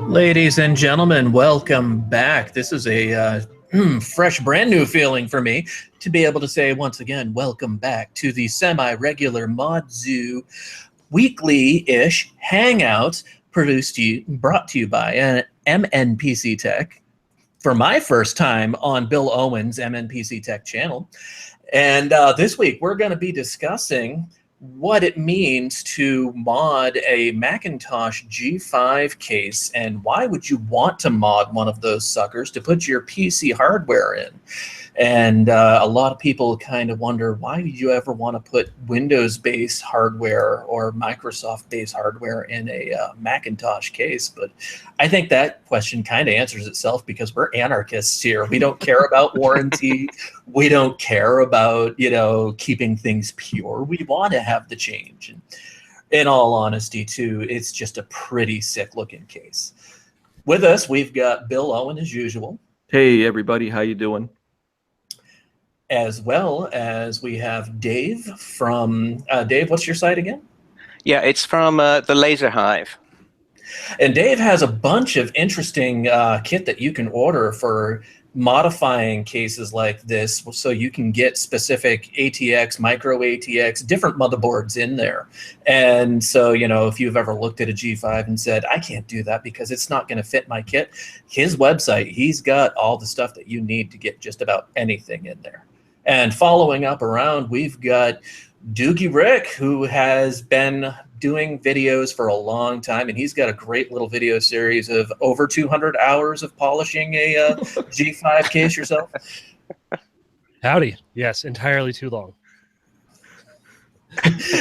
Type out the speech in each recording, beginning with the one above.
Ladies and gentlemen, welcome back. This is a fresh, brand new feeling for me to be able to say once again, welcome back to the semi-regular Mod Zoo weekly-ish hangouts brought to you by MNPC Tech for my first time on Bill Owen's MNPC Tech channel. And this week we're going to be discussing what it means to mod a Macintosh G5 case, and why would you want to mod one of those suckers to put your PC hardware in. And a lot of people kind of wonder, why would you ever want to put Windows-based hardware or Microsoft-based hardware in a Macintosh case? But I think that question kind of answers itself, because we're anarchists here. We don't care about warranty. We don't care about, keeping things pure. We want to have the change. And in all honesty, too, it's just a pretty sick-looking case. With us, we've got Bill Owen, as usual. Hey, everybody. How you doing? As well as we have Dave from, Dave, what's your site again? Yeah, it's from the Laser Hive. And Dave has a bunch of interesting kit that you can order for modifying cases like this, so you can get specific ATX, micro ATX, different motherboards in there. And so, if you've ever looked at a G5 and said, I can't do that because it's not going to fit my kit, his website, he's got all the stuff that you need to get just about anything in there. And following up around, we've got Doogie Rick, who has been doing videos for a long time, and he's got a great little video series of over 200 hours of polishing a G5 case yourself. Howdy. Yes, entirely too long.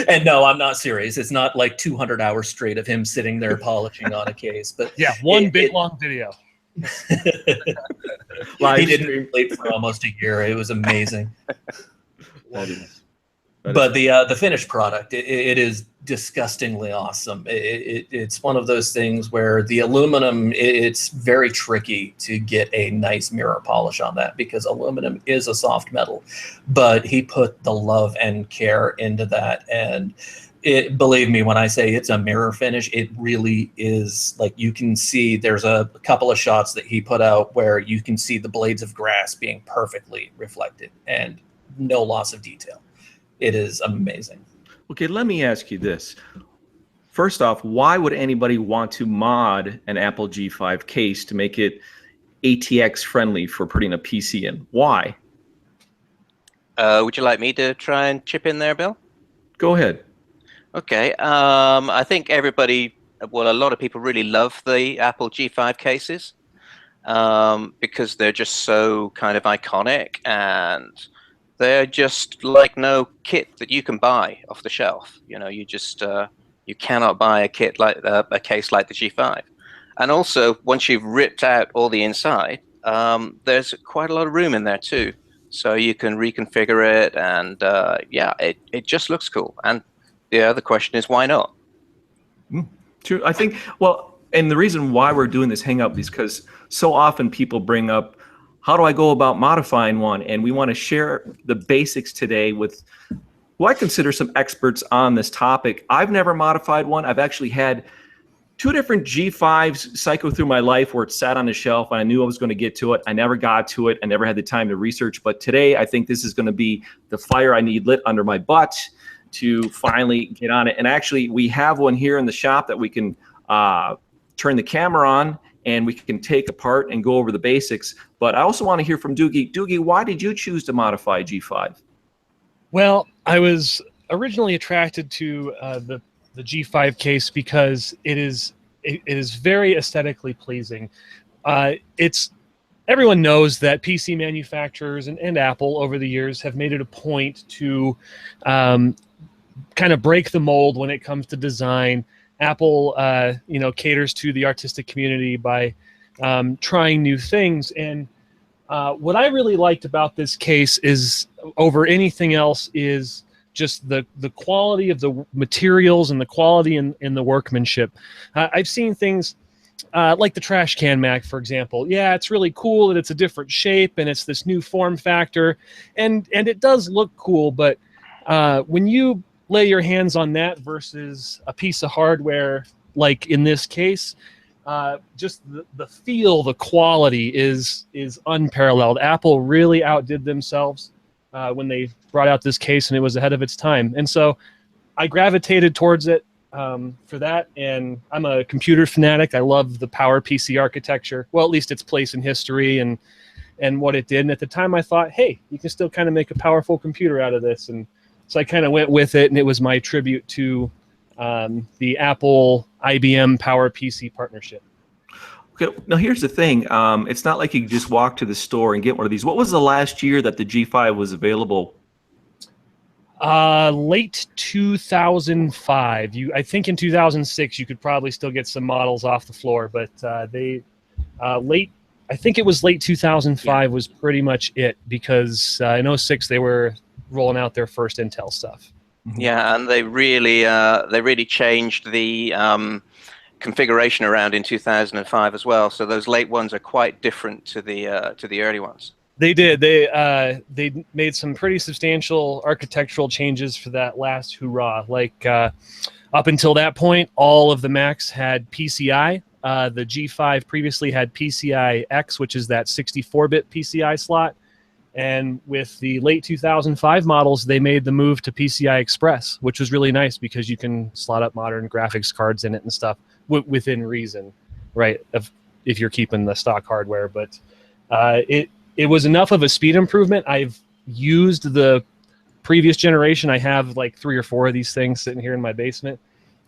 And no, I'm not serious. It's not like 200 hours straight of him sitting there polishing on a case. But yeah, one big long video. He didn't sleep for almost a year. It was amazing. But the finished product, it is disgustingly awesome. It's one of those things where the aluminum, it's very tricky to get a nice mirror polish on that, because aluminum is a soft metal. But he put the love and care into that, and believe me when I say it's a mirror finish, it really is. Like, you can see there's a couple of shots that he put out where you can see the blades of grass being perfectly reflected and no loss of detail. It is amazing. Okay, let me ask you this. First off, why would anybody want to mod an Apple G5 case to make it ATX friendly for putting a PC in? Why? Would you like me to try and chip in there, Bill? Go ahead. Okay. I think a lot of people really love the Apple G5 cases because they're just so kind of iconic, and they're just like no kit that you can buy off the shelf. You just you cannot buy a kit like a case like the G5. And also, once you've ripped out all the inside, there's quite a lot of room in there too, so you can reconfigure it, and yeah, it just looks cool. And the other question is, why not? True. I think, well, and the reason why we're doing this hangout is because so often people bring up, how do I go about modifying one? And we want to share the basics today with who I consider some experts on this topic. I've never modified one. I've actually had two different G5s cycle through my life where it sat on the shelf and I knew I was going to get to it. I never got to it. I never had the time to research. But today, I think this is going to be the fire I need lit under my butt to finally get on it. And actually, we have one here in the shop that we can turn the camera on, and we can take apart and go over the basics. But I also want to hear from Doogie. Doogie, why did you choose to modify G5? Well, I was originally attracted to the G5 case because it is very aesthetically pleasing. Everyone knows that PC manufacturers and Apple over the years have made it a point to kind of break the mold when it comes to design. Apple, caters to the artistic community by trying new things. And what I really liked about this case is, over anything else, is just the quality of the materials and the quality in the workmanship. I've seen things like the trash can Mac, for example. Yeah, it's really cool that it's a different shape and it's this new form factor, and it does look cool, but when you lay your hands on that versus a piece of hardware like in this case, just the feel, the quality is unparalleled. Apple really outdid themselves when they brought out this case, and it was ahead of its time. And so I gravitated towards it for that. And I'm a computer fanatic. I love the PowerPC architecture. Well, at least its place in history and what it did. And at the time, I thought, hey, you can still kind of make a powerful computer out of this. And so I kind of went with it, and it was my tribute to the Apple IBM PowerPC partnership. Okay, now here's the thing. It's not like you can just walk to the store and get one of these. What was the last year that the G5 was available? Late 2005. I think in 2006 you could probably still get some models off the floor, but I think it was late 2005 was pretty much it, because in 06 they were rolling out their first Intel stuff. Yeah, and they really changed the configuration around in 2005 as well. So those late ones are quite different to the early ones. They did. They made some pretty substantial architectural changes for that last hurrah. Like up until that point, all of the Macs had PCI. The G5 previously had PCI X, which is that 64-bit PCI slot. And with the late 2005 models, they made the move to PCI Express, which was really nice because you can slot up modern graphics cards in it and stuff within reason, right? If you're keeping the stock hardware. But it was enough of a speed improvement. I've used the previous generation. I have like 3 or 4 of these things sitting here in my basement.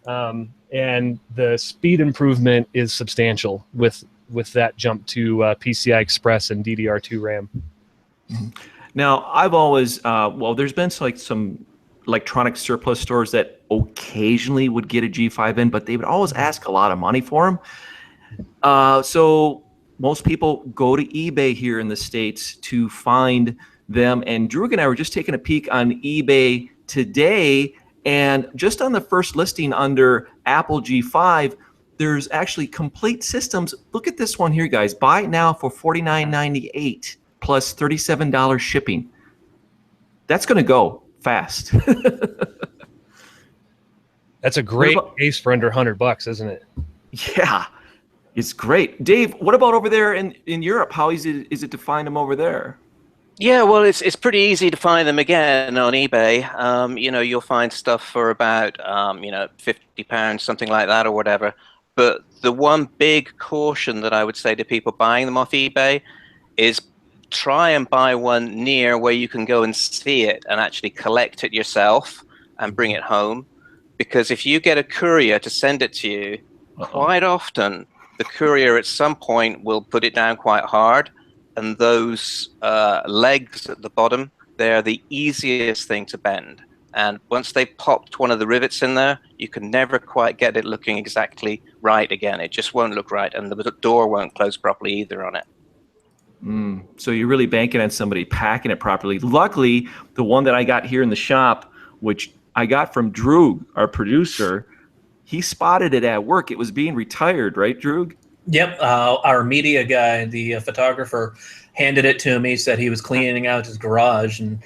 And the speed improvement is substantial with that jump to PCI Express and DDR2 RAM. Now, I've always, there's been some electronic surplus stores that occasionally would get a G5 in, but they would always ask a lot of money for them. So most people go to eBay here in the States to find them. And Droug and I were just taking a peek on eBay today, and just on the first listing under Apple G5, there's actually complete systems. Look at this one here, guys. Buy it now for $49.98 plus $37 shipping. That's going to go fast. That's a great case for under $100, isn't it? Yeah, it's great. Dave, what about over there in Europe? How easy is it to find them over there? Yeah, well, it's pretty easy to find them again on eBay. You'll find stuff for about £50, something like that, or whatever. But the one big caution that I would say to people buying them off eBay is try and buy one near where you can go and see it and actually collect it yourself and bring it home. Because if you get a courier to send it to you, quite often the courier at some point will put it down quite hard, and those legs at the bottom, they're the easiest thing to bend. And once they popped one of the rivets in there, you can never quite get it looking exactly right again. It just won't look right, and the door won't close properly either on it. So you're really banking on somebody packing it properly. Luckily, the one that I got here in the shop, which I got from Droug, our producer, he spotted it at work. It was being retired, right, Droug? Yep. Our media guy, the photographer, handed it to me, said he was cleaning out his garage. And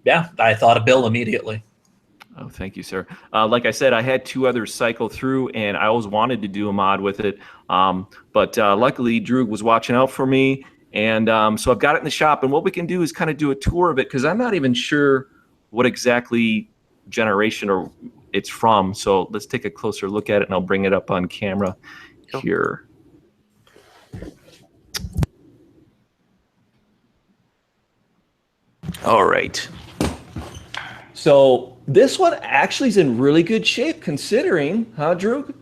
yeah, I thought of Bill immediately. Oh, thank you, sir. Like I said, I had 2 others cycle through, and I always wanted to do a mod with it. But luckily, Droug was watching out for me. And so I've got it in the shop. And what we can do is kind of do a tour of it, because I'm not even sure what exactly generation or it's from. So let's take a closer look at it, and I'll bring it up on camera here. All right. So this one actually is in really good shape, considering, huh, Droug?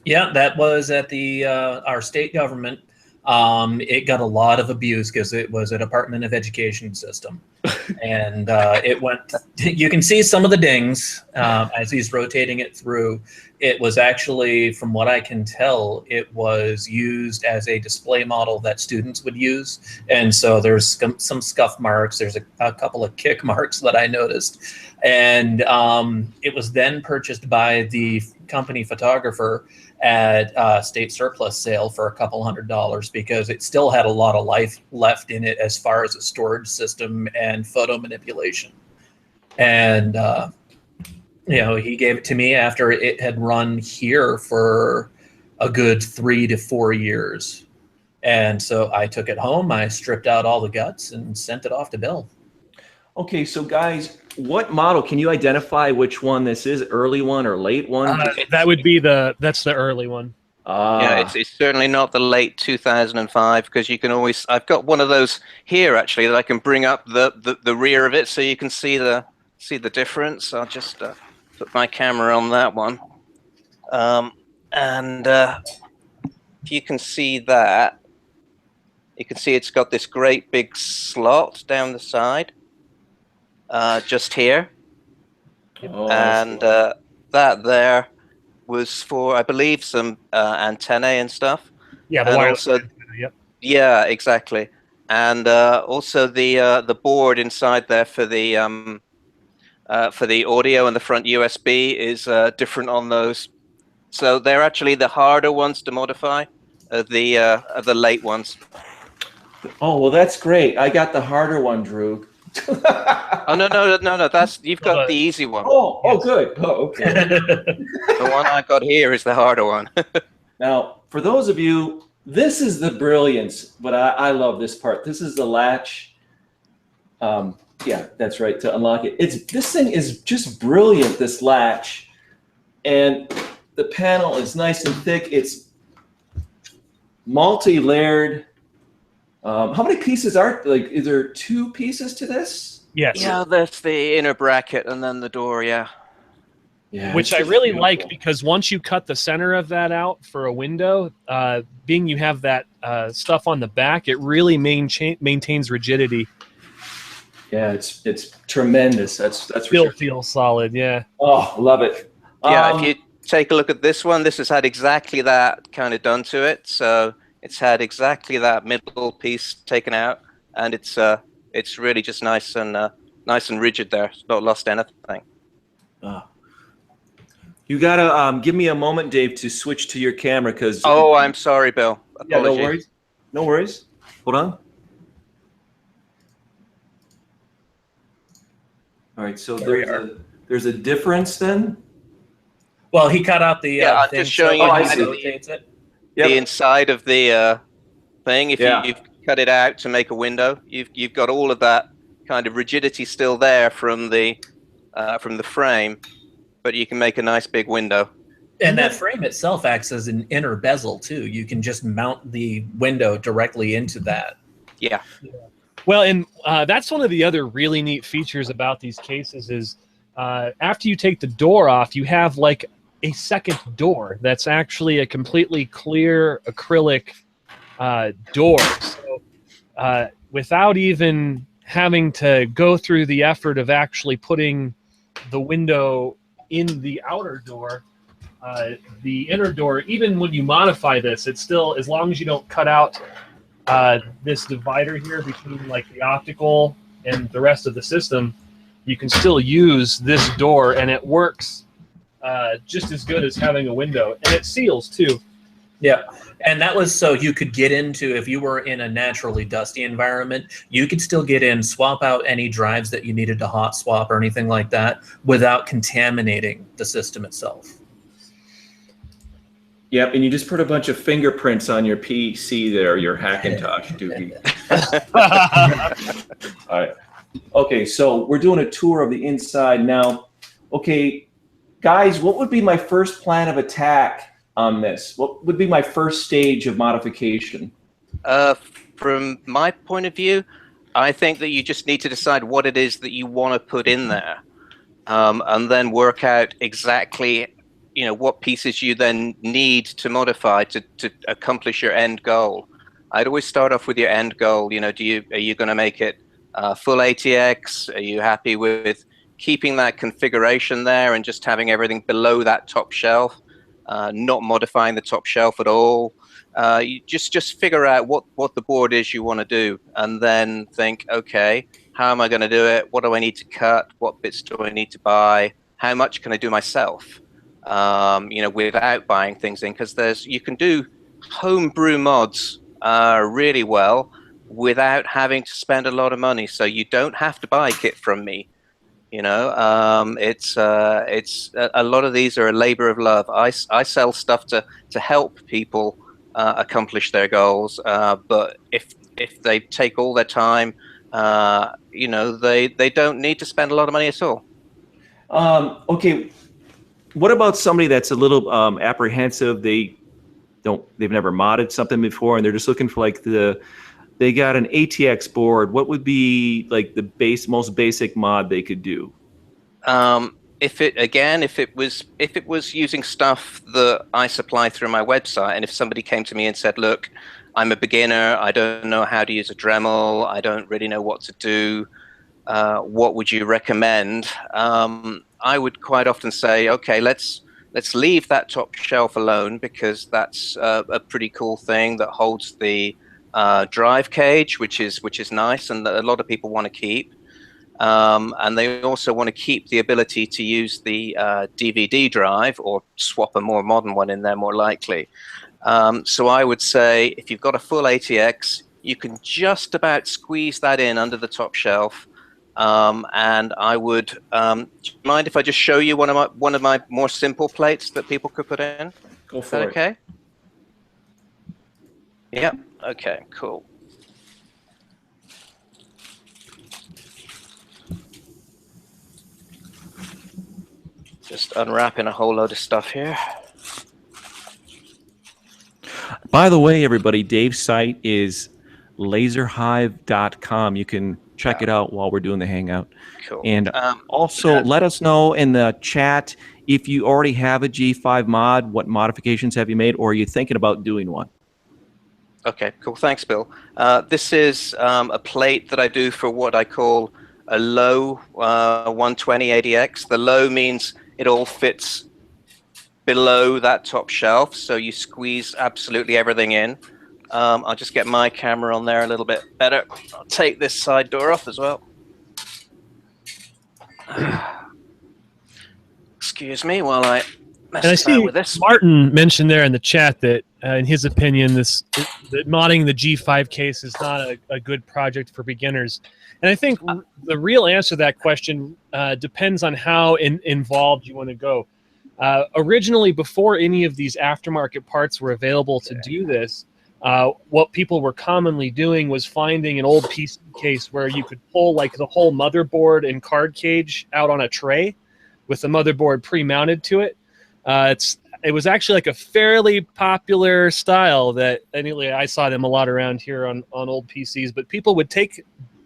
Yeah, that was at the our state government. It got a lot of abuse because it was a Department of Education system, and it went. You can see some of the dings as he's rotating it through. It was actually, from what I can tell, it was used as a display model that students would use, and so there's some scuff marks. There's a couple of kick marks that I noticed, and it was then purchased by the company photographer at state surplus sale for a couple $100 because it still had a lot of life left in it as far as a storage system and photo manipulation. And he gave it to me after it had run here for a good 3 to 4 years. And so I took it home, I stripped out all the guts and sent it off to Bill. Okay, so guys, what model, can you identify which one this is, early one or late one? That would be that's the early one. Yeah, it's certainly not the late 2005, because you can always, I've got one of those here actually that I can bring up the rear of it so you can see the difference. I'll just put my camera on that one. And if you can see that, you can see it's got this great big slot down the side, just here. Oh, And that there was for, I believe, some antennae and stuff. Yeah, the And wireless also, antenna, yep. yeah, exactly. And also the board inside there for the audio and the front USB is different on those. So they're actually the harder ones to modify, the late ones. Oh, well, that's great. I got the harder one, Droug. Oh no! That's, you've got the easy one. Oh, yes. Oh, good. Oh, okay. The one I got here is the harder one. Now, for those of you, this is the brilliance, but I love this part. This is the latch. Yeah, that's right, to unlock it. This thing is just brilliant, this latch. And the panel is nice and thick. It's multi-layered. How many pieces are, like, is there 2 pieces to this? Yes. Yeah, that's the inner bracket and then the door, yeah. Yeah, Which I really like, because once you cut the center of that out for a window, being you have that stuff on the back, it really maintains rigidity. Yeah, it's tremendous. That's for Still sure. feels solid, yeah. Oh, love it. Yeah, if you take a look at this one, this has had exactly that kind of done to it. So it's had exactly that middle piece taken out, and it's really just nice and rigid there. It's not lost anything. You gotta give me a moment, Dave, to switch to your camera, because. Oh, I'm sorry, Bill. Apologies. Yeah, no worries. No worries. Hold on. All right, so there's a difference then. Well, he cut out the Yeah, I'm thing, just showing you so how he to- rotates it. The inside of the thing. If Yeah. you've cut it out to make a window, you've got all of that kind of rigidity still there from the frame, but you can make a nice big window. And that frame itself acts as an inner bezel too. You can just mount the window directly into that. Yeah. Well, and that's one of the other really neat features about these cases is after you take the door off, you have like a second door that's actually a completely clear acrylic door. So without even having to go through the effort of actually putting the window in the outer door, the inner door, even when you modify this, it's still, as long as you don't cut out this divider here between like the optical and the rest of the system, you can still use this door, and it works just as good as having a window, and it seals too. Yeah, and that was so you could get into, if you were in a naturally dusty environment, you could still get in, swap out any drives that you needed to hot swap or anything like that without contaminating the system itself. Yep, and you just put a bunch of fingerprints on your PC there, your Hackintosh, Doogie. All right. Okay, so we're doing a tour of the inside now. Okay, guys, what would be my first plan of attack on this? What would be my first stage of modification? From my point of view, I think that you just need to decide what it is that you want to put in there, and then work out exactly, what pieces you then need to modify to accomplish your end goal. I'd always start off with your end goal. Are you going to make it full ATX? Are you happy with keeping that configuration there and just having everything below that top shelf, not modifying the top shelf at all? You just figure out what the board is you want to do, and then think, okay, how am I going to do it? What do I need to cut? What bits do I need to buy? How much can I do myself? Without buying things in, because you can do homebrew mods really well without having to spend a lot of money. So you don't have to buy kit from me. You know, it's a lot of these are a labor of love. I sell stuff to help people accomplish their goals, but if they take all their time, you know, they don't need to spend a lot of money at all. Okay, what about somebody that's a little apprehensive? They've never modded something before, and they're just looking for like they got an ATX board. What would be like the most basic mod they could do? If it was using stuff that I supply through my website, and if somebody came to me and said, "Look, I'm a beginner. I don't know how to use a Dremel. I don't really know what to do. What would you recommend?" I would quite often say, "Okay, let's leave that top shelf alone, because that's a pretty cool thing that holds the drive cage, which is nice, and that a lot of people want to keep." And they also want to keep the ability to use the DVD drive, or swap a more modern one in there, more likely. So I would say, if you've got a full ATX, you can just about squeeze that in under the top shelf. And I would, do you mind if I just show you one of my more simple plates that people could put in? Go for it. Okay. Yep. Okay. Cool. Just unwrapping a whole load of stuff here. By the way, everybody, Dave's site is laserhive.com. You can check it out while we're doing the hangout. Cool. And also, let us know in the chat if you already have a G5 mod, what modifications have you made, or are you thinking about doing one? Okay, cool. Thanks, Bill. This is a plate that I do for what I call a low 120 ADX. The low means it all fits below that top shelf, so you squeeze absolutely everything in. I'll just get my camera on there a little bit better. I'll take this side door off as well. Excuse me while I mess around with this. Martin mentioned there in the chat that, in his opinion, that modding the G5 case is not a good project for beginners. And I think the real answer to that question depends on how involved you want to go. Originally, before any of these aftermarket parts were available to do this, what people were commonly doing was finding an old PC case where you could pull like the whole motherboard and card cage out on a tray with the motherboard pre-mounted to it. It was actually like a fairly popular style that anyway, I saw them a lot around here on old PCs, but people would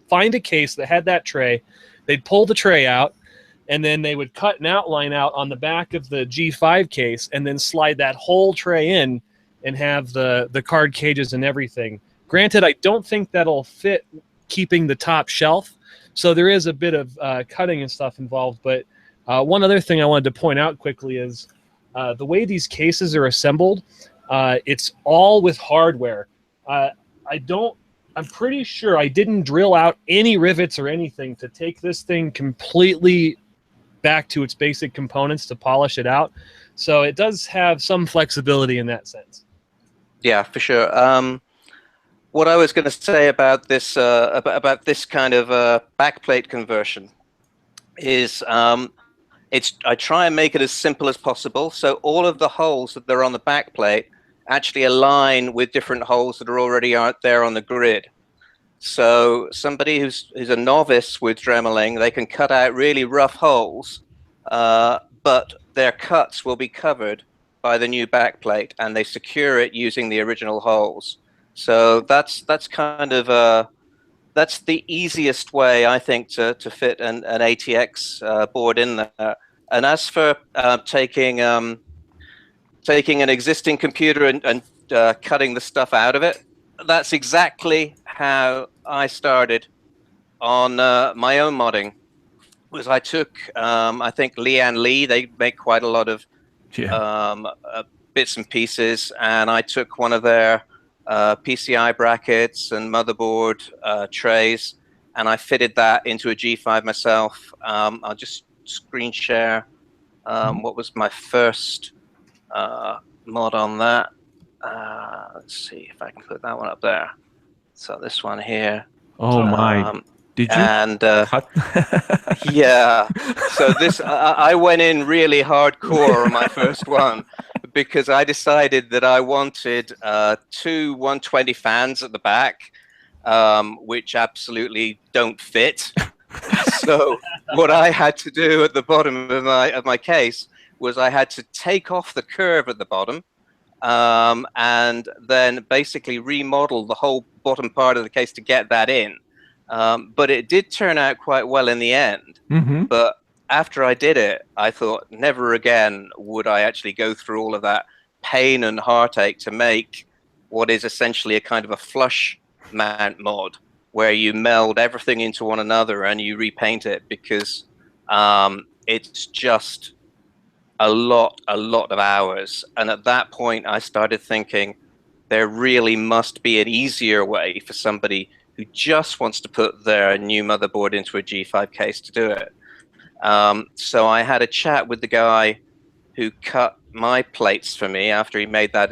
find a case that had that tray, they'd pull the tray out, and then they would cut an outline out on the back of the G5 case and then slide that whole tray in and have the card cages and everything. Granted, I don't think that'll fit keeping the top shelf, so there is a bit of cutting and stuff involved, but one other thing I wanted to point out quickly is the way these cases are assembled, it's all with hardware. I'm pretty sure I didn't drill out any rivets or anything to take this thing completely back to its basic components to polish it out. So it does have some flexibility in that sense. Yeah, for sure. What I was going to say about this kind of backplate conversion is I try and make it as simple as possible. So all of the holes that are on the backplate actually align with different holes that are already out there on the grid. So somebody who's a novice with dremeling, they can cut out really rough holes, but their cuts will be covered by the new backplate, and they secure it using the original holes. So that's kind of that's the easiest way, I think, to fit an ATX board in there. And as for taking an existing computer and cutting the stuff out of it, that's exactly how I started on my own modding. Was I took, I think Leanne Lee, they make quite a lot of bits and pieces, and I took one of their PCI brackets and motherboard trays, and I fitted that into a G5 myself. I'll just screen share what was my first mod on that. Let's see if I can put that one up there. So this one here. Oh my! Did you? And cut? yeah, so this I went in really hardcore on my first one because I decided that I wanted two 120 fans at the back, which absolutely don't fit. So what I had to do at the bottom of my case was I had to take off the curve at the bottom, and then basically remodel the whole bottom part of the case to get that in. But it did turn out quite well in the end. Mm-hmm. But after I did it, I thought never again would I actually go through all of that pain and heartache to make what is essentially a kind of a flush mount mod, where you meld everything into one another and you repaint it, because it's just a lot of hours. And at that point, I started thinking there really must be an easier way for somebody who just wants to put their new motherboard into a G5 case to do it. So I had a chat with the guy who cut my plates for me after he made that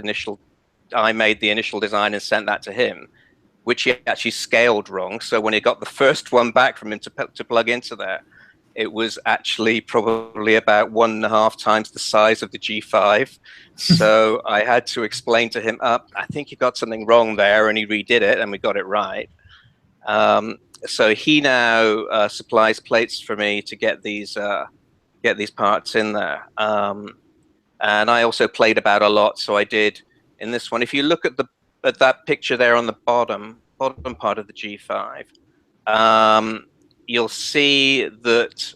I made the initial design and sent that to him, which he actually scaled wrong. So when he got the first one back from him to plug into there, it was actually probably about 1.5 times the size of the G5. So I had to explain to him, I think you got something wrong there, and he redid it, and we got it right. So he now supplies plates for me to get these parts in there. And I also played about a lot. So I did in this one. If you look at that picture there on the bottom part of the G5, you'll see that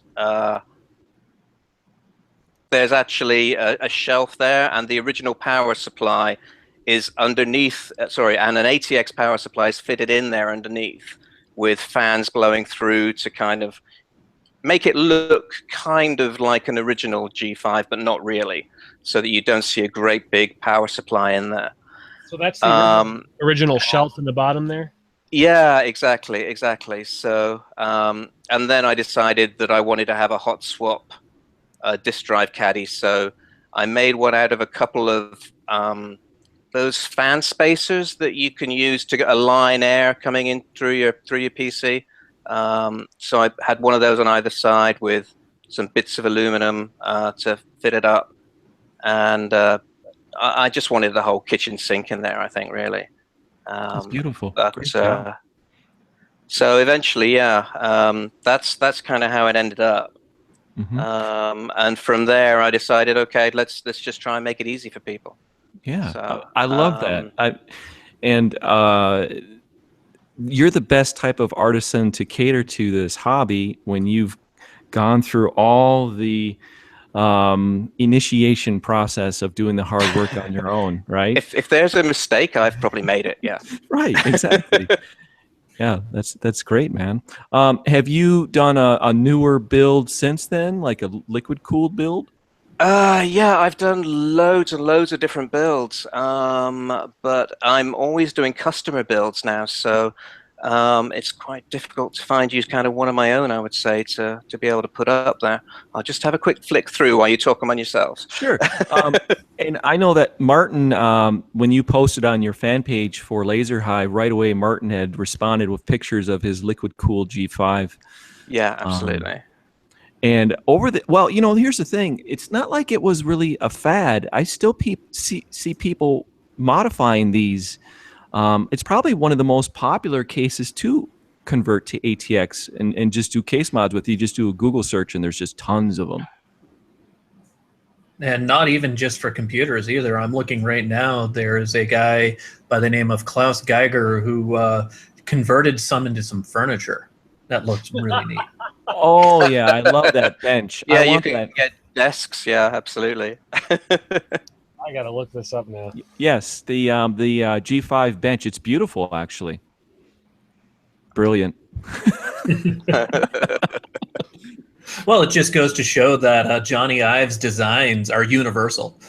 there's actually a shelf there, and the original power supply is underneath. Sorry, and an ATX power supply is fitted in there underneath, with fans blowing through to kind of make it look kind of like an original G5, but not really, so that you don't see a great big power supply in there. So that's the original shelf in the bottom there? Yeah, exactly. So, and then I decided that I wanted to have a hot swap disk drive caddy. So I made one out of a couple of those fan spacers that you can use to align air coming in through your PC. So I had one of those on either side with some bits of aluminum to fit it up, and I just wanted the whole kitchen sink in there, I think, really. That's beautiful. But, so eventually, that's kind of how it ended up. Mm-hmm. And from there, I decided, okay, let's just try and make it easy for people. Yeah, so, I love that. You're the best type of artisan to cater to this hobby when you've gone through all the initiation process of doing the hard work on your own, right? If there's a mistake, I've probably made it. Yeah. Right. Exactly. Yeah, that's great, man. Have you done a newer build since then, like a liquid cooled build? Yeah, I've done loads and loads of different builds, but I'm always doing customer builds now, so it's quite difficult to find you kind of one of my own, I would say, to be able to put up there. I'll just have a quick flick through while you talk among yourselves. Sure. And I know that Martin, when you posted on your fan page for Laser Hive, right away Martin had responded with pictures of his liquid-cooled G5. Yeah, absolutely. And here's the thing. It's not like it was really a fad. I still see people modifying these. It's probably one of the most popular cases to convert to ATX and just do case mods with. You just do a Google search and there's just tons of them. And not even just for computers either. I'm looking right now. There is a guy by the name of Klaus Geiger who converted some into some furniture. That looks really neat. Oh, yeah. I love that bench. Yeah, you can get desks. Yeah, absolutely. I got to look this up now. Yes, the G5 bench. It's beautiful, actually. Brilliant. Well, it just goes to show that Johnny Ives' designs are universal.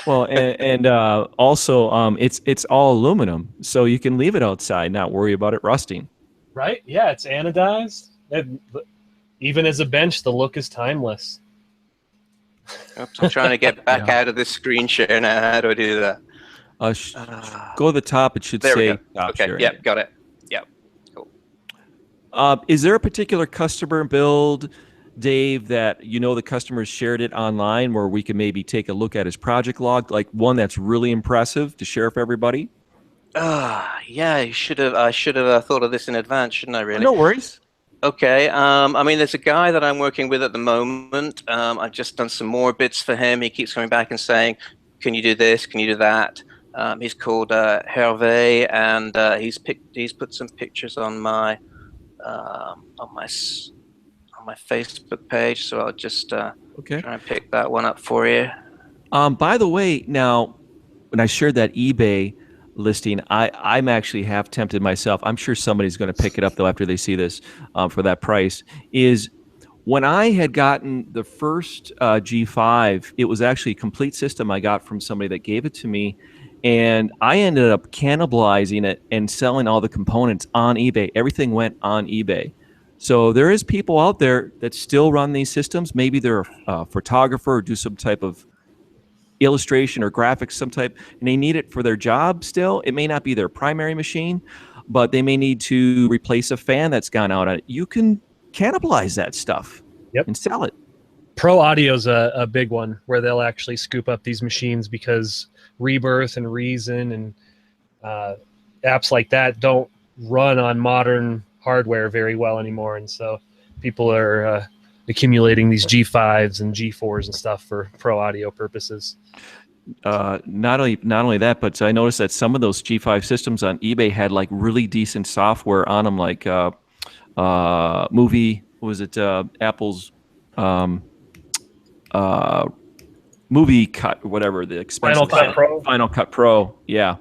Well, and also it's all aluminum, so you can leave it outside, not worry about it rusting. Right? Yeah, it's anodized. Even as a bench, the look is timeless. Oops, I'm trying to get back out of this screen share now. How do I do that? Go to the top. It should say. Okay. Yep. Got it. Yep. Cool. Is there a particular customer build, Dave, that you know the customers shared it online where we can maybe take a look at his project log, like one that's really impressive to share for everybody? Yeah, I should have thought of this in advance, shouldn't I, really? No worries. Okay. I mean, there's a guy that I'm working with at the moment. I've just done some more bits for him. He keeps coming back and saying, "Can you do this? Can you do that?" He's called Hervé, and he's put some pictures on my on my Facebook page. So I'll just Okay. try and pick that one up for you. By the way, now when I shared that eBay listing, I'm actually half tempted myself. I'm sure somebody's going to pick it up though after they see this for that price. Is when I had gotten the first G5, it was actually a complete system I got from somebody that gave it to me, and I ended up cannibalizing it and selling all the components on eBay. Everything went on eBay. So there is people out there that still run these systems. Maybe they're a photographer or do some type of illustration or graphics, some type, and they need it for their job still. It may not be their primary machine, but they may need to replace a fan that's gone out on it. You can cannibalize that stuff and sell it. Pro Audio's a big one where they'll actually scoop up these machines because Rebirth and Reason and apps like that don't run on modern hardware very well anymore, and so people are accumulating these G5s and G4s and stuff for Pro Audio purposes. Not only that, but I noticed that some of those G5 systems on eBay had like really decent software on them, like Apple's Movie Cut or whatever, the expensive Final Cut Pro, yeah.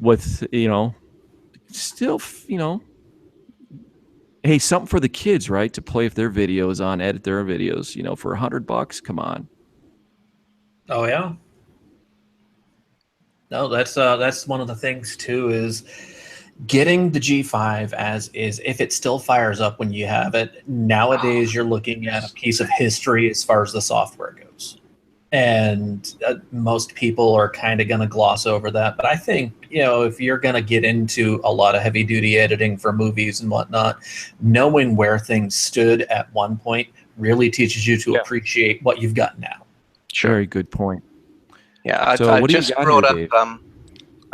With still hey, something for the kids, right? To play with their videos on, edit their videos, for $100. Come on. Oh yeah. No, that's one of the things too, is getting the G5 as is. If it still fires up when you have it, nowadays you're looking at a piece of history as far as the software goes. And most people are kind of going to gloss over that. But I think, if you're going to get into a lot of heavy duty editing for movies and whatnot, knowing where things stood at one point really teaches you to appreciate what you've got now. Sure. Very good point. Yeah, I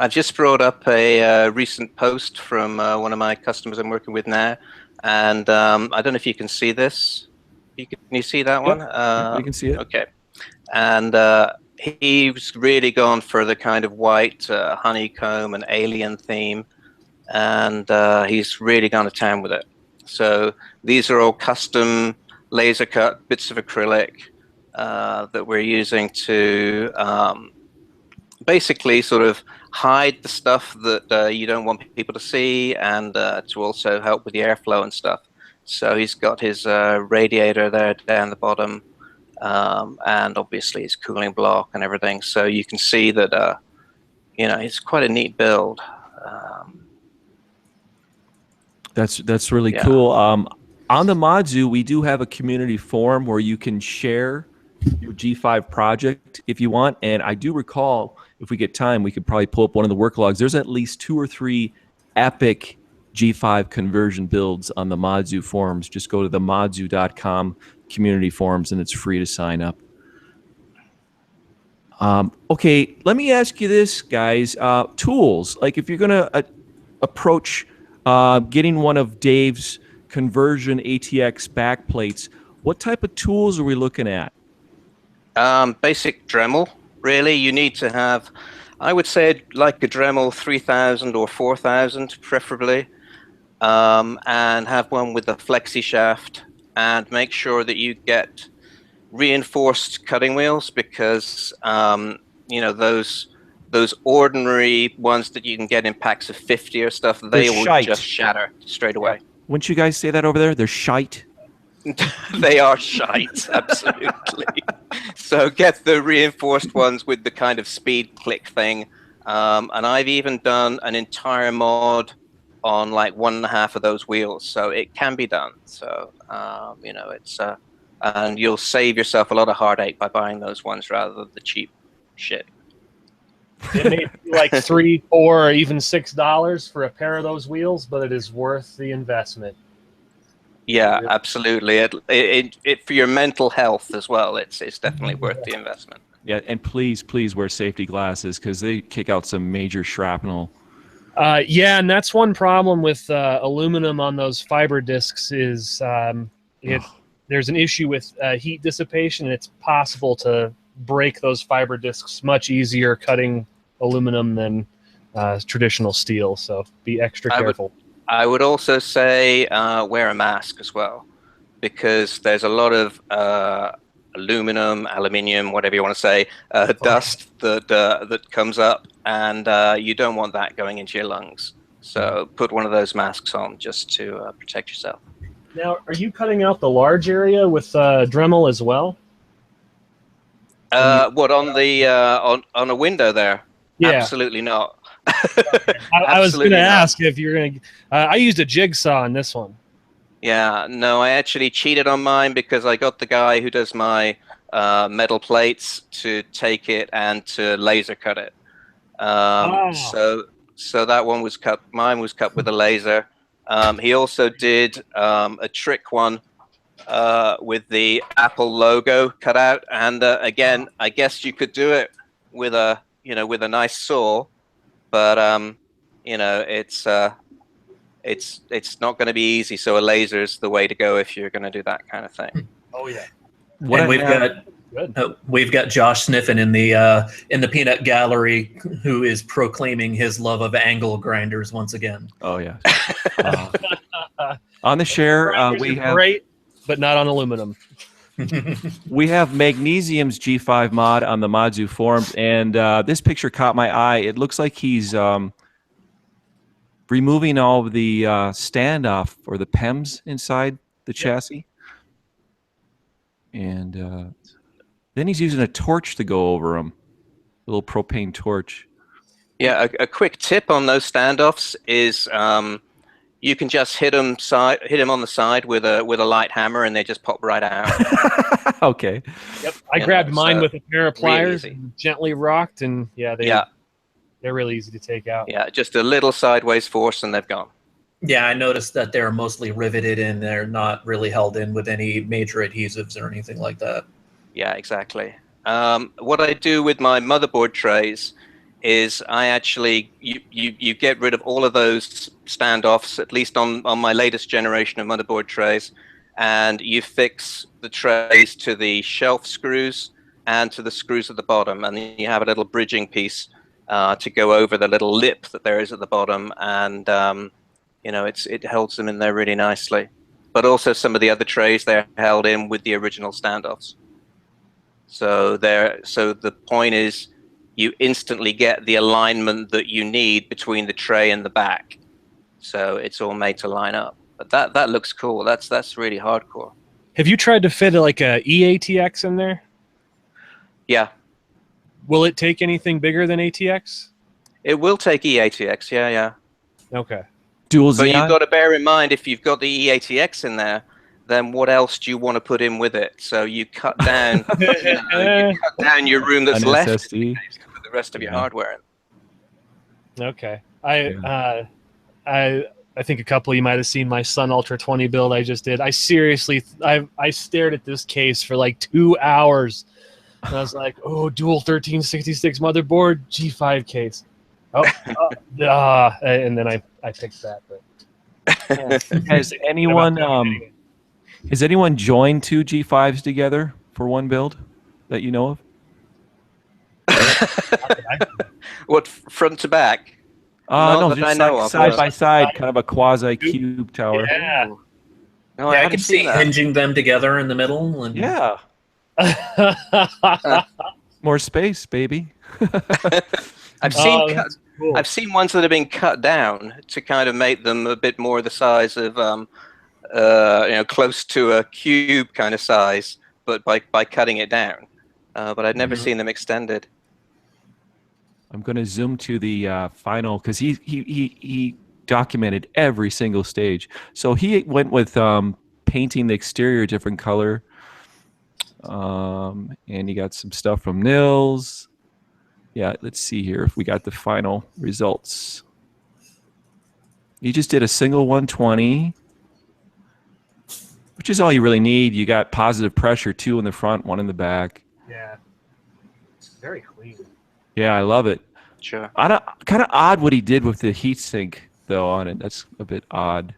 just brought up a recent post from one of my customers I'm working with now. And I don't know if you can see this. Can you see that one? You can see it. Okay. And he's really gone for the kind of white honeycomb and alien theme, and he's really gone to town with it. So these are all custom laser cut bits of acrylic that we're using to basically sort of hide the stuff that you don't want people to see, and to also help with the airflow and stuff. So he's got his radiator there down the bottom. And obviously his cooling block and everything. So you can see that, it's quite a neat build. That's really cool. On the Mod-Zoo, we do have a community forum where you can share your G5 project if you want. And I do recall, if we get time, we could probably pull up one of the work logs. There's at least 2 or 3 epic G5 conversion builds on the Mod-Zoo forums. Just go to the modzoo.com community forums, and it's free to sign up. Okay, let me ask you this, guys. Tools, like if you're going to approach getting one of Dave's conversion ATX backplates, what type of tools are we looking at? Basic Dremel, really. You need to have, I would say, like a Dremel 3000 or 4000, preferably, and have one with a flexi shaft. And make sure that you get reinforced cutting wheels, because those ordinary ones that you can get in packs of 50 or stuff, they will just shatter straight away. Wouldn't you guys say that over there? They're shite. They are shite, absolutely. So get the reinforced ones with the kind of speed click thing. And I've even done an entire mod on like 1.5 of those wheels, so it can be done. So it's and you'll save yourself a lot of heartache by buying those ones rather than the cheap shit. It may be like $3, $4, or even $6 for a pair of those wheels, but it is worth the investment. Yeah, absolutely. It for your mental health as well. It's definitely worth the investment. Yeah, and please wear safety glasses because they kick out some major shrapnel. Yeah, and that's one problem with aluminum on those fiber discs is there's an issue with heat dissipation, and it's possible to break those fiber discs much easier cutting aluminum than traditional steel. So be extra careful. I would also say wear a mask as well, because there's a lot of aluminium, whatever you want to say, dust that comes up, and you don't want that going into your lungs. So put one of those masks on just to protect yourself. Now, are you cutting out the large area with Dremel as well? What, on the on a window there? Yeah. Absolutely not. I was going to ask if you're going to. I used a jigsaw on this one. Yeah, no, I actually cheated on mine because I got the guy who does my metal plates to take it and to laser cut it. So that one was cut. Mine was cut with a laser. He also did a trick one with the Apple logo cut out, and again, I guess you could do it with a nice saw, but it's not going to be easy. So a laser is the way to go if you're going to do that kind of thing. Oh yeah. We've got Josh Sniffen in the peanut gallery, who is proclaiming his love of angle grinders once again. Oh yeah. On the share, we have great, but not on aluminum. We have Magnesium's G5 mod on the Modzoo forums, and this picture caught my eye. It looks like he's removing all of the standoff or the PEMs inside the chassis, and then he's using a torch to go over them, a little propane torch. Yeah, a quick tip on those standoffs is you can just hit them on the side with a light hammer, and they just pop right out. Okay. Yep, I grabbed mine with a pair of pliers, really and gently rocked, and they're really easy to take out. Yeah, just a little sideways force, and they've gone. Yeah, I noticed that they're mostly riveted in. They're not really held in with any major adhesives or anything like that. Yeah, exactly. What I do with my motherboard trays is I actually you get rid of all of those standoffs, at least on my latest generation of motherboard trays, and you fix the trays to the shelf screws and to the screws at the bottom, and then you have a little bridging piece to go over the little lip that there is at the bottom, and it holds them in there really nicely. But also some of the other trays, they're held in with the original standoffs. So the point is, you instantly get the alignment that you need between the tray and the back. So it's all made to line up. But that looks cool. That's really hardcore. Have you tried to fit like a EATX in there? Yeah. Will it take anything bigger than ATX? It will take EATX, yeah. Okay. Dual But Xeon? you've got to bear in mind, if you've got the EATX in there, then what else do you want to put in with it? So you cut down, your room that's left SSD. to put the rest of your hardware in. Okay. I think a couple of you might have seen my Sun Ultra 20 build I just did. I seriously, I stared at this case for like 2 hours. And I was like, oh, dual 1366 motherboard, G5 case. And then I picked that. But Has anyone joined two G5s together for one build that you know of? What, front to back? No, just side by side, kind of a quasi cube tower. Yeah. No, I can see hinging them together in the middle. And... Yeah. More space, baby. I've seen ones that have been cut down to kind of make them a bit more the size of close to a cube kind of size, but by cutting it down. But I'd never seen them extended. I'm going to zoom to the final, because he documented every single stage. So he went with painting the exterior a different color. And you got some stuff from Nils. Yeah, let's see here if we got the final results. You just did a single 120, which is all you really need. You got positive pressure, 2 in the front, 1 in the back. Yeah. It's very clean. Yeah, I love it. Sure. Kind of odd what he did with the heat sink though on it. That's a bit odd.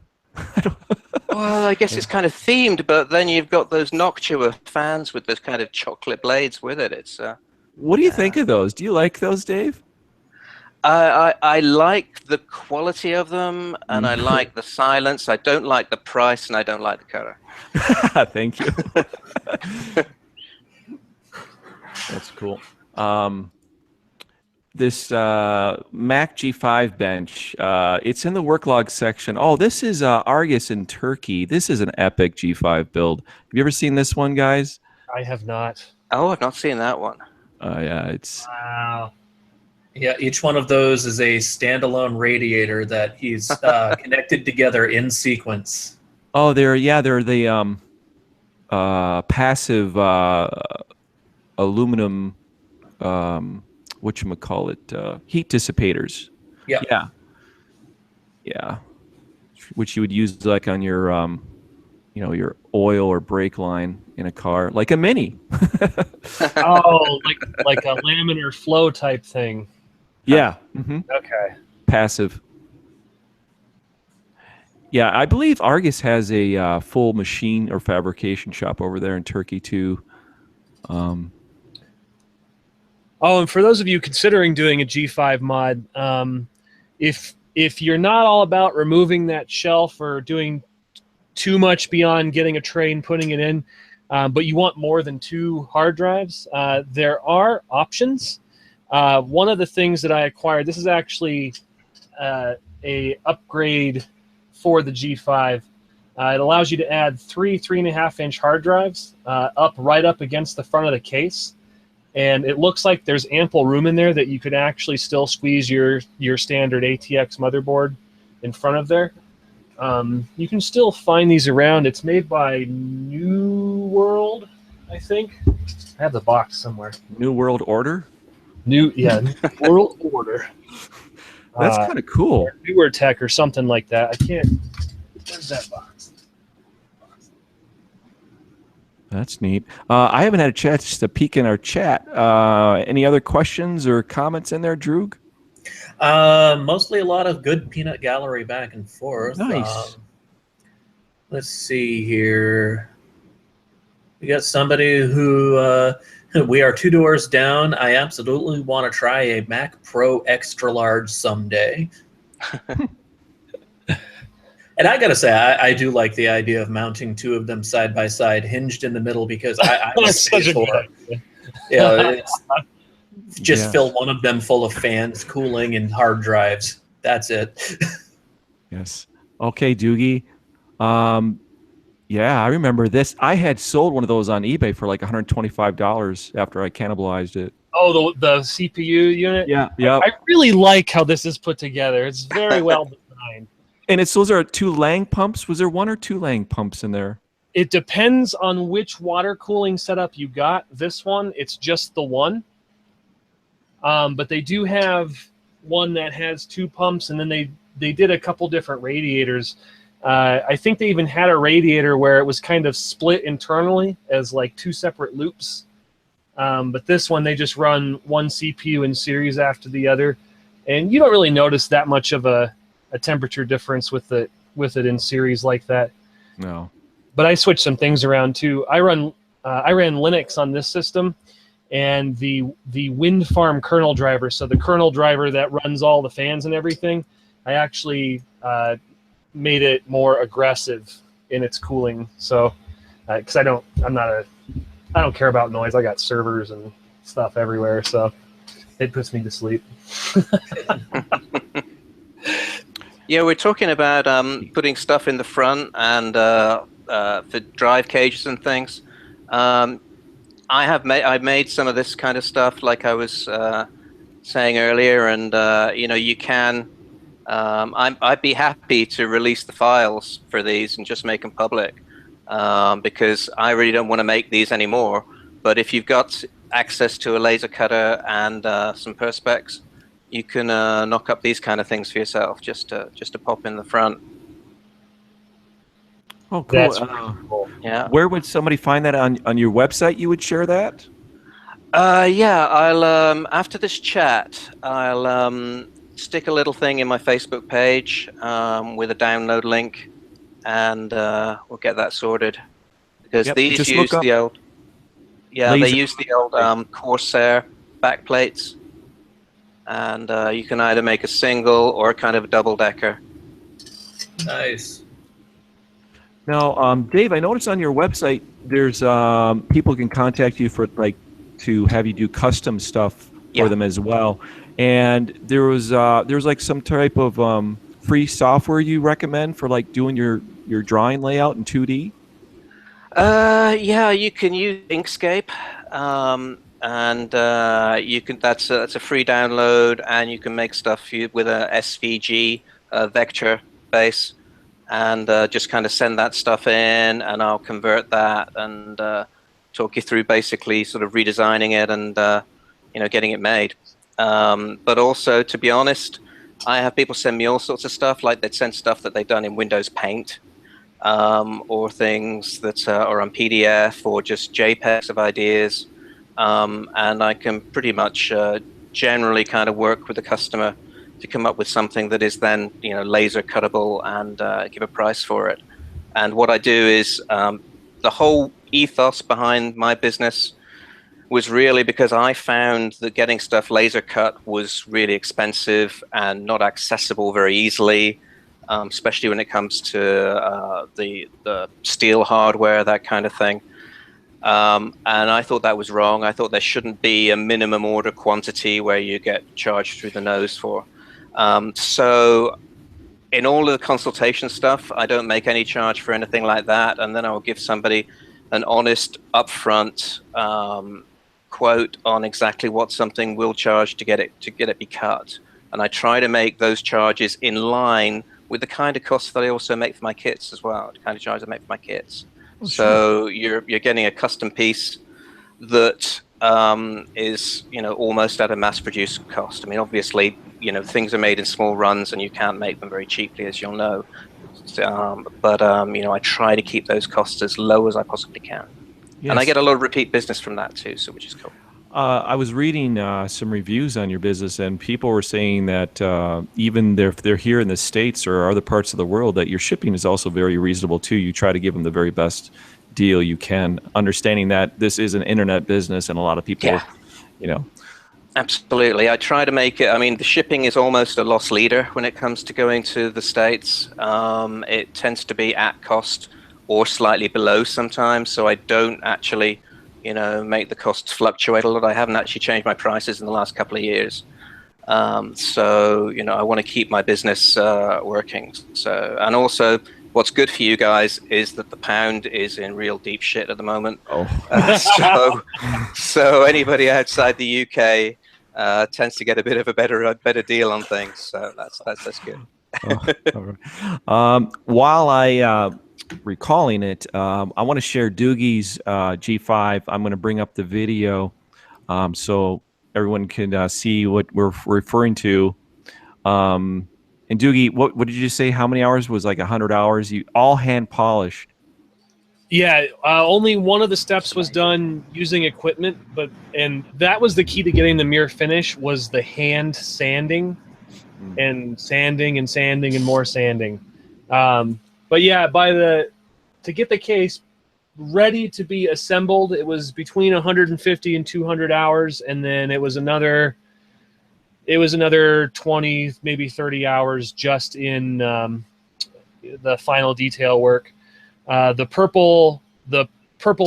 Well, I guess it's kind of themed, but then you've got those Noctua fans with those kind of chocolate blades with it. It's What do you think of those? Do you like those, Dave? I like the quality of them, and I like the silence. I don't like the price, and I don't like the color. Thank you. That's cool. This Mac G5 bench, it's in the work log section. Oh, this is Argus in Turkey. This is an epic G5 build. Have you ever seen this one, guys? I have not. Oh, I've not seen that one. Yeah, it's... Wow. Yeah, each one of those is a standalone radiator that he's connected together in sequence. Oh, they're the passive aluminum, whatchamacallit, heat dissipators. Yeah. Yeah. Which you would use like on your, your oil or brake line in a car, like a Mini. Oh, like a laminar flow type thing. Yeah. Mm-hmm. Okay. Passive. Yeah, I believe Argus has a full machine or fabrication shop over there in Turkey too. Oh, and for those of you considering doing a G5 mod, if you're not all about removing that shelf or doing too much beyond getting a tray and putting it in, but you want more than 2 hard drives, there are options. One of the things that I acquired, this is actually a upgrade for the G5. It allows you to add 3.5-inch hard drives right up against the front of the case. And it looks like there's ample room in there that you could actually still squeeze your standard ATX motherboard in front of there. You can still find these around. It's made by New World, I think. I have the box somewhere. New World Order? New World Order. That's kind of cool. Newer Tech or something like that. I can't. Where's that box? That's neat. I haven't had a chance to peek in our chat. Any other questions or comments in there, Droug? Mostly a lot of good peanut gallery back and forth. Nice. Let's see here. We got somebody who we are 2 doors down. I absolutely want to try a Mac Pro Extra Large someday. And I gotta say, I do like the idea of mounting 2 of them side by side, hinged in the middle, because I That's such a good idea. it's just fill one of them full of fans, cooling, and hard drives. That's it. Yes. Okay, Doogie. Yeah, I remember this. I had sold one of those on eBay for like $125 after I cannibalized it. Oh, the CPU unit? Yeah. I really like how this is put together. It's very well designed. And those are 2 Lang pumps. Was there 1 or 2 Lang pumps in there? It depends on which water cooling setup you got. This one, it's just the one. But they do have one that has 2 pumps, and then they did a couple different radiators. I think they even had a radiator where it was kind of split internally as like 2 separate loops. But this one, they just run one CPU in series after the other. And you don't really notice that much of a temperature difference with it in series like that. No. But I switched some things around too. I ran Linux on this system, and the wind farm kernel driver, so the kernel driver that runs all the fans and everything, I actually made it more aggressive in its cooling. So, because I don't care about noise. I got servers and stuff everywhere, so it puts me to sleep. Yeah, we're talking about putting stuff in the front and for drive cages and things. I've made some of this kind of stuff, like I was saying earlier, and you can. I'd be happy to release the files for these and just make them public, because I really don't want to make these anymore. But if you've got access to a laser cutter and some perspex, you can knock up these kind of things for yourself, just to pop in the front. Oh, cool. That's cool. Yeah. Where would somebody find that on your website? You would share that? Yeah, I'll after this chat, I'll stick a little thing in my Facebook page with a download link, and we'll get that sorted. Because Yep, these just use look up the old, they Laser use the old Corsair backplates, and you can either make a single or kind of a double decker. Nice. Now, Dave, I noticed on your website there's people can contact you for to have you do custom stuff for them as well. And there was like some type of free software you recommend for like doing your drawing layout in 2D. Yeah, you can use Inkscape, and you can. That's a free download, and you can make stuff with a SVG vector base, and just kind of send that stuff in, and I'll convert that and talk you through basically sort of redesigning it and getting it made. But also, to be honest, I have people send me all sorts of stuff. Like they'd send stuff that they've done in Windows Paint, or things that are on PDF or just JPEGs of ideas, and I can pretty much generally kind of work with the customer to come up with something that is then laser cuttable and give a price for it. And what I do is the whole ethos behind my business was really because I found that getting stuff laser cut was really expensive and not accessible very easily, especially when it comes to the steel hardware, that kind of thing. And I thought that was wrong. I thought there shouldn't be a minimum order quantity where you get charged through the nose for. So in all of the consultation stuff, I don't make any charge for anything like that. And then I will give somebody an honest, upfront quote on exactly what something will charge to get it be cut. And I try to make those charges in line with the kind of costs that I also make for my kits as well, the kind of charge I make for my kits. Oh, so you're getting a custom piece that is almost at a mass-produced cost. I mean, obviously, things are made in small runs, and you can't make them very cheaply, as you'll know. But I try to keep those costs as low as I possibly can, and I get a lot of repeat business from that too, so which is cool. I was reading some reviews on your business, and people were saying that even if they're here in the States or other parts of the world, that your shipping is also very reasonable too. You try to give them the very best deal you can, understanding that this is an internet business and a lot of people, Absolutely. I try to make it, I mean, the shipping is almost a loss leader when it comes to going to the States. It tends to be at cost or slightly below sometimes, so I don't actually make the costs fluctuate a lot. I haven't actually changed my prices in the last couple of years. So, I want to keep my business working. So, and also what's good for you guys is that the pound is in real deep shit at the moment. So anybody outside the UK tends to get a bit of a better deal on things. So that's good. While I recalling it, I want to share Doogie's G5. I'm going to bring up the video so everyone can see what we're referring to. And Doogie, what did you say? How many hours? Was like 100 hours? You all hand polished. Yeah, only one of the steps was done using equipment, and that was the key to getting the mirror finish, was the hand sanding, and sanding and sanding and more sanding. But yeah, to get the case ready to be assembled, it was between 150 and 200 hours, and then it was another 20, maybe 30 hours just in the final detail work. The purple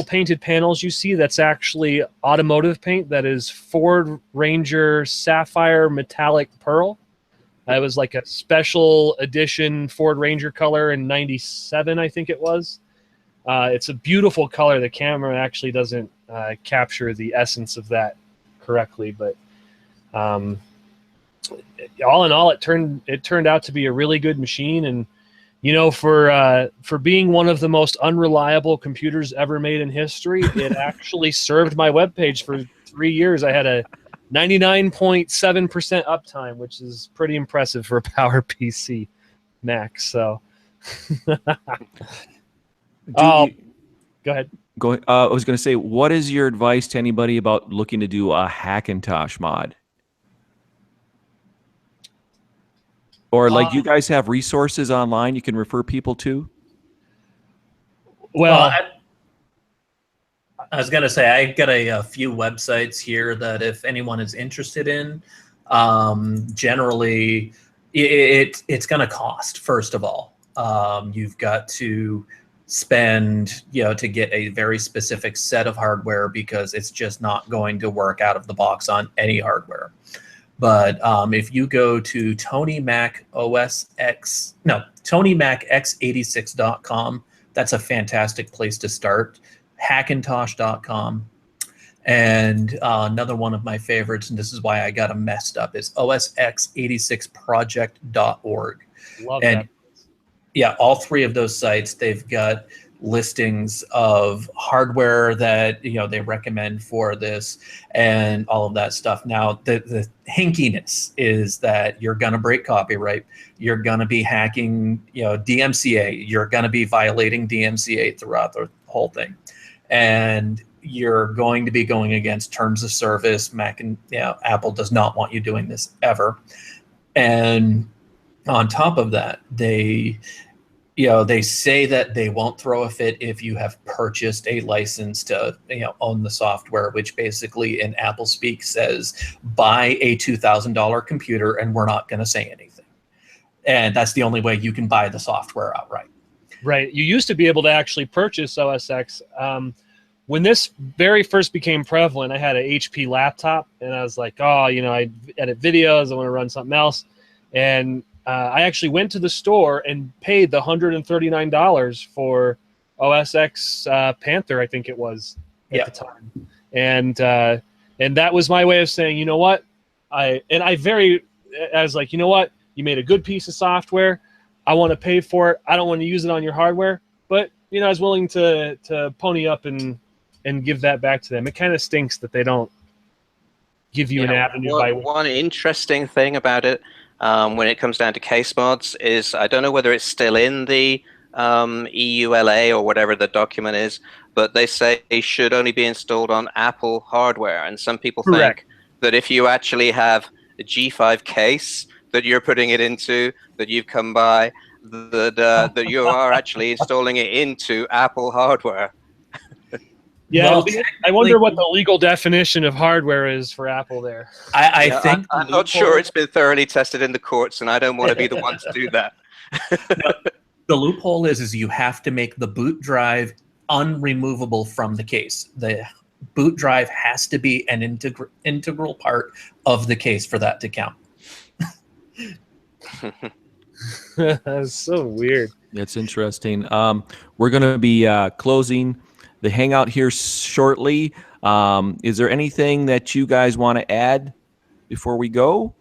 painted panels you see, that's actually automotive paint. That is Ford Ranger Sapphire Metallic Pearl. It was like a special edition Ford Ranger color in '97, I think it was. It's a beautiful color. The camera actually doesn't capture the essence of that correctly, but all in all, it turned out to be a really good machine. And for being one of the most unreliable computers ever made in history, it actually served my webpage for 3 years, I had a 99.7% uptime, which is pretty impressive for a Power PC Mac. So, go ahead. I was going to say, what is your advice to anybody about looking to do a Hackintosh mod? Or like you guys have resources online you can refer people to? Well, I was going to say, I've got a few websites here that if anyone is interested in, generally it's going to cost, first of all. You've got to spend, to get a very specific set of hardware because it's just not going to work out of the box on any hardware. But if you go to TonyMacX86.com, that's a fantastic place to start. Hackintosh.com. And another one of my favorites, and this is why I got them messed up, is osx86project.org. Love and that. Yeah, all three of those sites, they've got listings of hardware that they recommend for this and all of that stuff. Now, the hinkiness is that you're going to break copyright, you're going to be hacking, DMCA, you're going to be violating DMCA throughout the whole thing, and you're going to be going against terms of service. Mac and Apple does not want you doing this ever. And on top of that, they say that they won't throw a fit if you have purchased a license to own the software, which basically in Apple speak says buy a $2,000 computer and we're not going to say anything. And that's the only way you can buy the software outright. Right. You used to be able to actually purchase OS X. When this very first became prevalent, I had an HP laptop, and I was like, I edit videos, I want to run something else. And I actually went to the store and paid the $139 for OS X Panther, I think it was at the time. And that was my way of saying, you know what? I was like, you know what? You made a good piece of software. I want to pay for it. I don't want to use it on your hardware. But, I was willing to pony up and give that back to them. It kind of stinks that they don't give you an avenue. One interesting thing about it, when it comes down to case mods, is I don't know whether it's still in the EULA or whatever the document is, but they say it should only be installed on Apple hardware. And some people think that if you actually have a G5 case that you're putting it into, that you've come by, that you are actually installing it into Apple hardware. Yeah, well, I wonder what the legal definition of hardware is for Apple there. I think I'm not sure it's been thoroughly tested in the courts, and I don't want to be the one to do that. No, the loophole is you have to make the boot drive unremovable from the case. The boot drive has to be an integral part of the case for that to count. That's so weird. That's interesting. We're going to be closing the hangout here shortly. Is there anything that you guys want to add before we go?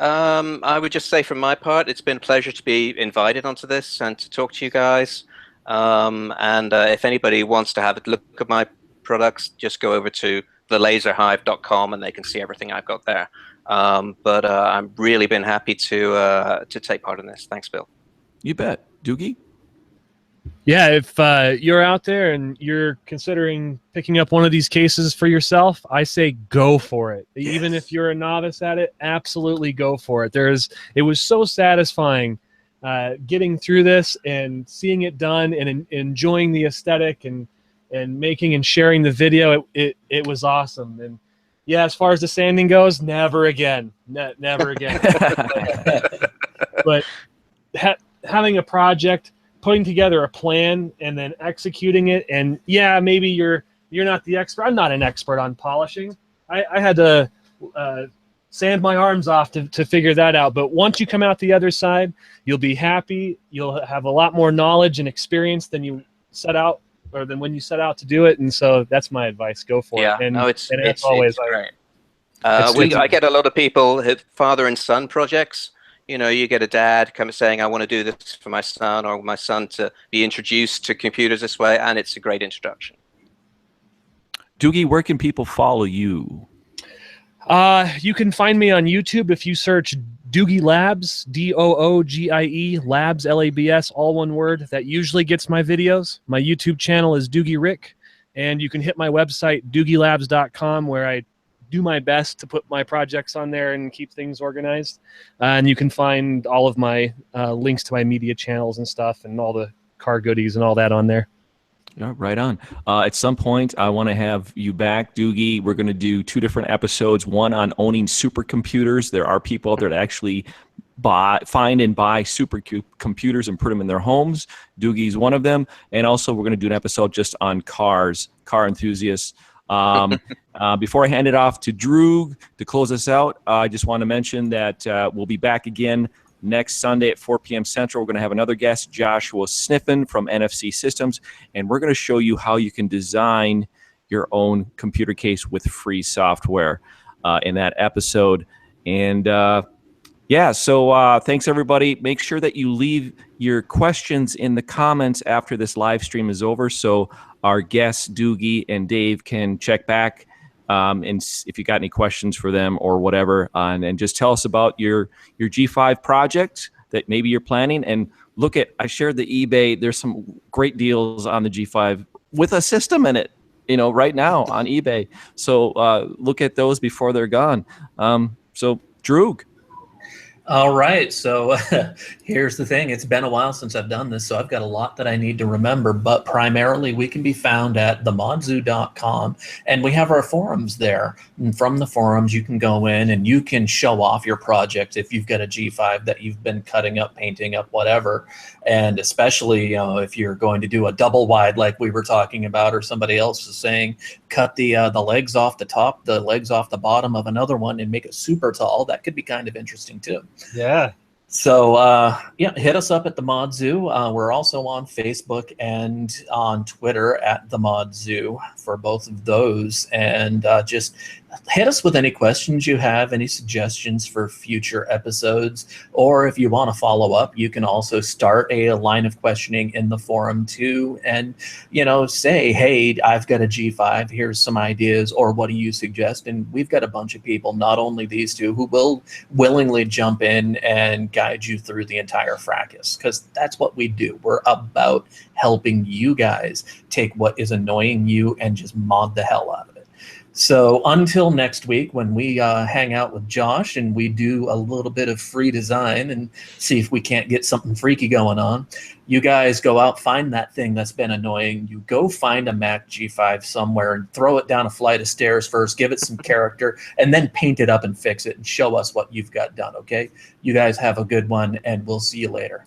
I would just say from my part, it's been a pleasure to be invited onto this and to talk to you guys. And if anybody wants to have a look at my products, just go over to thelaserhive.com and they can see everything I've got there. But I've really been happy to take part in this. Thanks, Bill. You bet. Doogie? Yeah, if you're out there and you're considering picking up one of these cases for yourself, I say go for it. Yes. Even if you're a novice at it, absolutely go for it. It was so satisfying getting through this and seeing it done and enjoying the aesthetic and making and sharing the video. It was awesome. And yeah, as far as the sanding goes, never again. Never again. But having a project, putting together a plan, and then executing it, and yeah, maybe you're not the expert. I'm not an expert on polishing. I had to sand my arms off to figure that out. But once you come out the other side, you'll be happy. You'll have a lot more knowledge and experience than you set out, or than when you set out to do it. And so that's my advice. Go for it. And, it's always great. I get a lot of people, father and son projects. You get a dad coming saying, I want to do this for my son, or my son to be introduced to computers this way, and it's a great introduction. Doogie, where can people follow you? You can find me on YouTube if you search DoogieLabs, DOOGIE, Labs, LABS, all one word. That usually gets my videos. My YouTube channel is Doogie Rick, and you can hit my website, DoogieLabs.com, where I do my best to put my projects on there and keep things organized. And you can find all of my links to my media channels and stuff and all the car goodies and all that on there. Yeah, right on. At some point, I want to have you back, Doogie. We're going to do 2 different episodes, one on owning supercomputers. There are people out there that actually find and buy supercomputers and put them in their homes. Doogie's one of them. And also, we're going to do an episode just on cars, car enthusiasts. Before I hand it off to Droug to close us out, I just want to mention that we'll be back again next Sunday at 4 p.m. Central. We're going to have another guest, Joshua Sniffen from NFC Systems, and we're going to show you how you can design your own computer case with free software in that episode. And so thanks, everybody. Make sure that you leave your questions in the comments after this live stream is over so our guests, Doogie and Dave, can check back and if you got any questions for them or whatever, and just tell us about your G5 project that maybe you're planning. And I shared the eBay. There's some great deals on the G5 with a system in it, right now on eBay. So look at those before they're gone. So Droug. All right, so here's the thing. It's been a while since I've done this, so I've got a lot that I need to remember, but primarily we can be found at themodzoo.com, and we have our forums there. And from the forums, you can go in and you can show off your project if you've got a G5 that you've been cutting up, painting up, whatever. And especially, if you're going to do a double wide like we were talking about, or somebody else is saying, cut the legs off the top, the legs off the bottom of another one and make it super tall, that could be kind of interesting too. Yeah. So, hit us up at the Mod Zoo. We're also on Facebook and on Twitter at the Mod Zoo for both of those. And just hit us with any questions you have, any suggestions for future episodes, or if you want to follow up, you can also start a line of questioning in the forum too, and say, hey, I've got a G5, here's some ideas, or what do you suggest? And we've got a bunch of people, not only these two, who will willingly jump in and guide you through the entire fracas, because that's what we do. We're about helping you guys take what is annoying you and just mod the hell out of it. So until next week, when we hang out with Josh and we do a little bit of free design and see if we can't get something freaky going on, you guys go out, find that thing that's been annoying. You go find a Mac G5 somewhere and throw it down a flight of stairs first, give it some character, and then paint it up and fix it and show us what you've got done, okay? You guys have a good one, and we'll see you later.